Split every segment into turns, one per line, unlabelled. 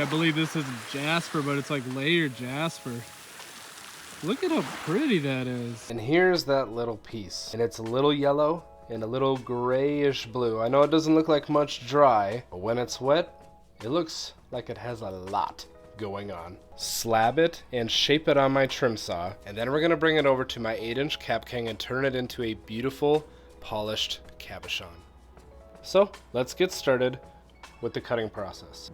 I believe this is jasper, but it's like layered jasper. Look at how pretty that is.
And here's that little piece. And it's a little yellow and a little grayish blue. I know it doesn't look like much dry, but when it's wet, it looks like it has a lot going on. Slab it and shape it on my trim saw, and then we're gonna bring it over to my 8-inch CabKing and turn it into a beautiful, polished cabochon. So let's get started with the cutting process.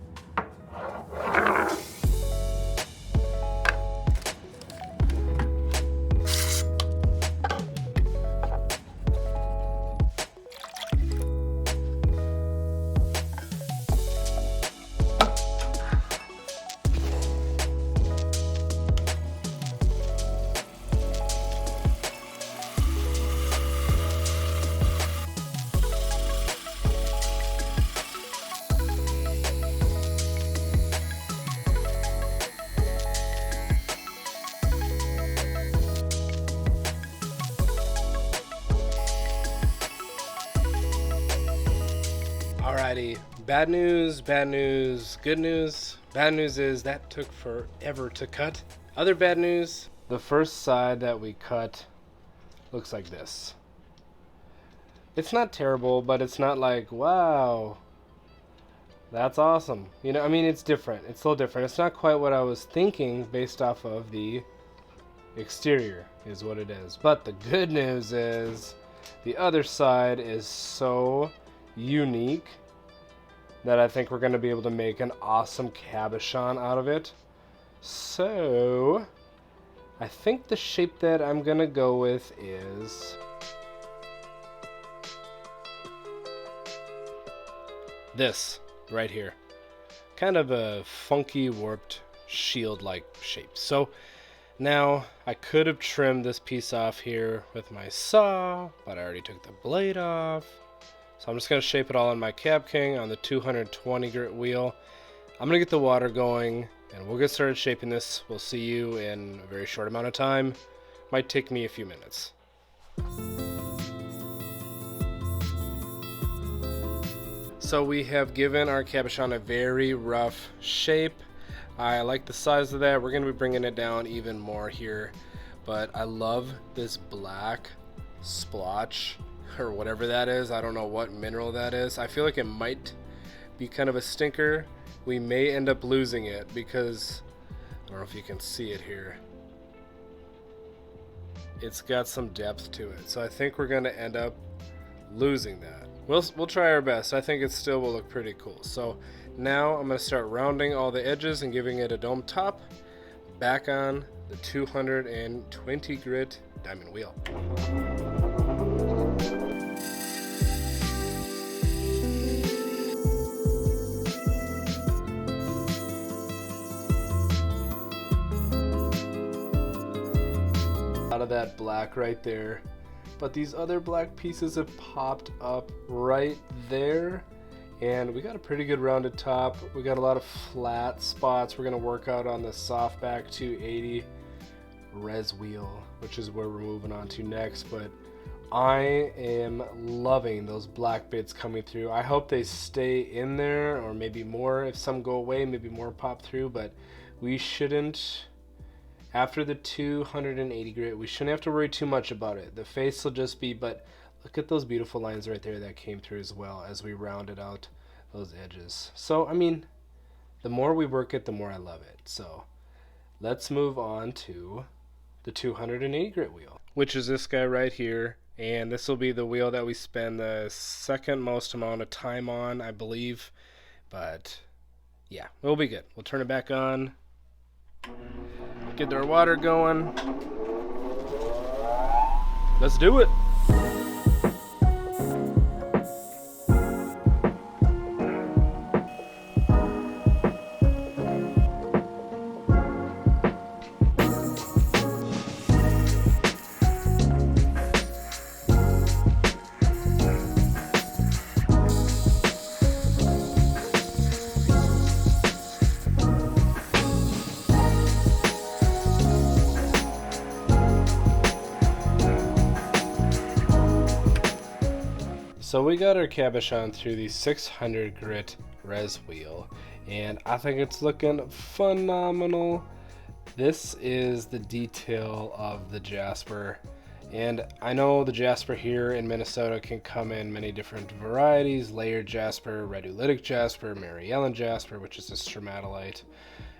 Alrighty, bad news, good news. Bad news is that took forever to cut. Other bad news, the first side that we cut looks like this. It's not terrible, but it's not like, wow, that's awesome. You know, I mean, it's different. It's a little different. It's not quite what I was thinking based off of the exterior is what it is. But the good news is the other side is so unique that I think we're going to be able to make an awesome cabochon out of it. So I think the shape that I'm going to go with is this right here. Kind of a funky, warped, shield-like shape. So now I could have trimmed this piece off here with my saw, but I already took the blade off. So I'm just going to shape it all on my CabKing on the 220 grit wheel. I'm going to get the water going and we'll get started shaping this. We'll see you in a very short amount of time. Might take me a few minutes. So we have given our cabochon a very rough shape. I like the size of that. We're going to be bringing it down even more here. But I love this black splotch or whatever that is. I don't know what mineral that is. I feel like it might be kind of a stinker. We may end up losing it because I don't know if you can see it here. It's got some depth to it. So I think we're going to end up losing that. We'll try our best. I think it still will look pretty cool. So now I'm going to start rounding all the edges and giving it a dome top back on the 220 grit diamond wheel. Out of that black right there, but these other black pieces have popped up right there, and we got a pretty good rounded top. We got a lot of flat spots. We're going to work out on the softback 280 res wheel, which is where we're moving on to next. But I am loving those black bits coming through. I hope they stay in there, or maybe more. If some go away, maybe more pop through, but we shouldn't. After the 280 grit, we shouldn't have to worry too much about it. The face will just be, but look at those beautiful lines right there that came through as well as we rounded out those edges. So, I mean, the more we work it, the more I love it. So, let's move on to the 280 grit wheel, which is this guy right here. And this will be the wheel that we spend the second most amount of time on, I believe. But, yeah, we'll be good. We'll turn it back on. Get our water going. Let's do it. So we got our cabochon through the 600 grit res wheel, and I think it's looking phenomenal. This is the detail of the jasper, and I know the jasper here in Minnesota can come in many different varieties: layered jasper, red oolitic jasper, Mary Ellen jasper, which is a stromatolite.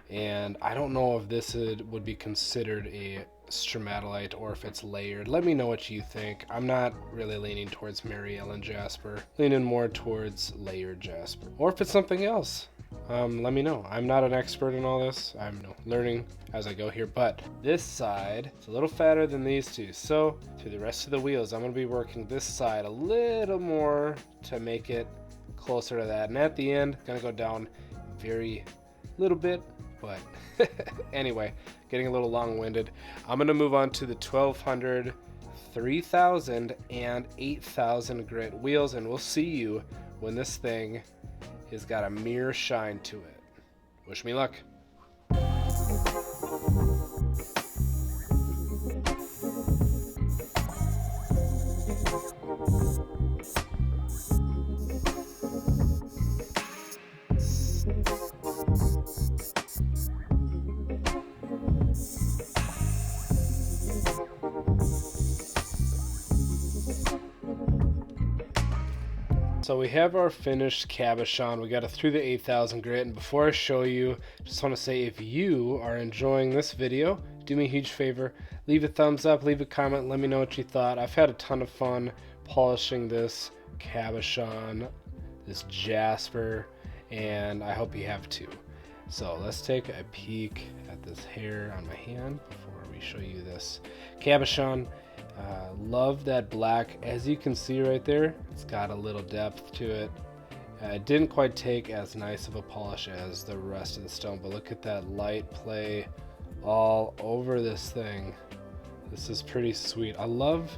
And I don't know if this would be considered a stromatolite or if it's layered. Let me know what you think. I'm not really leaning towards Mary Ellen jasper, leaning more towards layered jasper, or if it's something else. Let me know. I'm not an expert in all this. I'm learning as I go here, but this side is a little fatter than these two. So through the rest of the wheels, I'm going to be working this side a little more to make it closer to that. And at the end, going to go down very little bit, but anyway, getting a little long-winded. I'm going to move on to the 1200, 3000, and 8000 grit wheels, and we'll see you when this thing has got a mirror shine to it. Wish me luck. So we have our finished cabochon. We got it through the 8000 grit, and before I show you, just want to say, if you are enjoying this video, do me a huge favor, leave a thumbs up, leave a comment, let me know what you thought. I've had a ton of fun polishing this cabochon, this jasper, and I hope you have too. So let's take a peek at this hair on my hand before we show you this cabochon. Love that black. As you can see right there, it's got a little depth to it. It didn't quite take as nice of a polish as the rest of the stone, but look at that light play all over this thing. This is pretty sweet. I love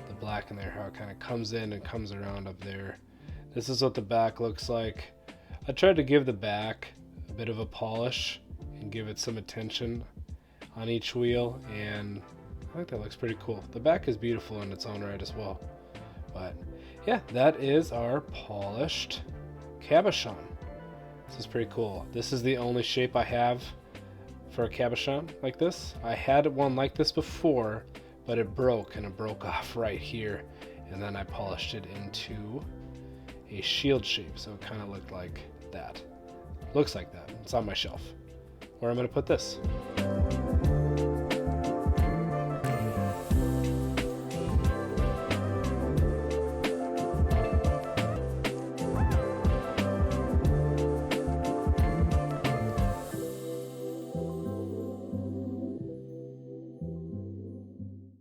the black in there, how it kind of comes in and comes around up there. This is what the back looks like. I tried to give the back a bit of a polish and give it some attention on each wheel, and I think that looks pretty cool. The back is beautiful in its own right as well. But yeah, that is our polished cabochon. This is pretty cool. This is the only shape I have for a cabochon like this. I had one like this before, but it broke, and it broke off right here. And then I polished it into a shield shape, so it kind of looked like that. Looks like that. It's on my shelf, where I'm going to put this.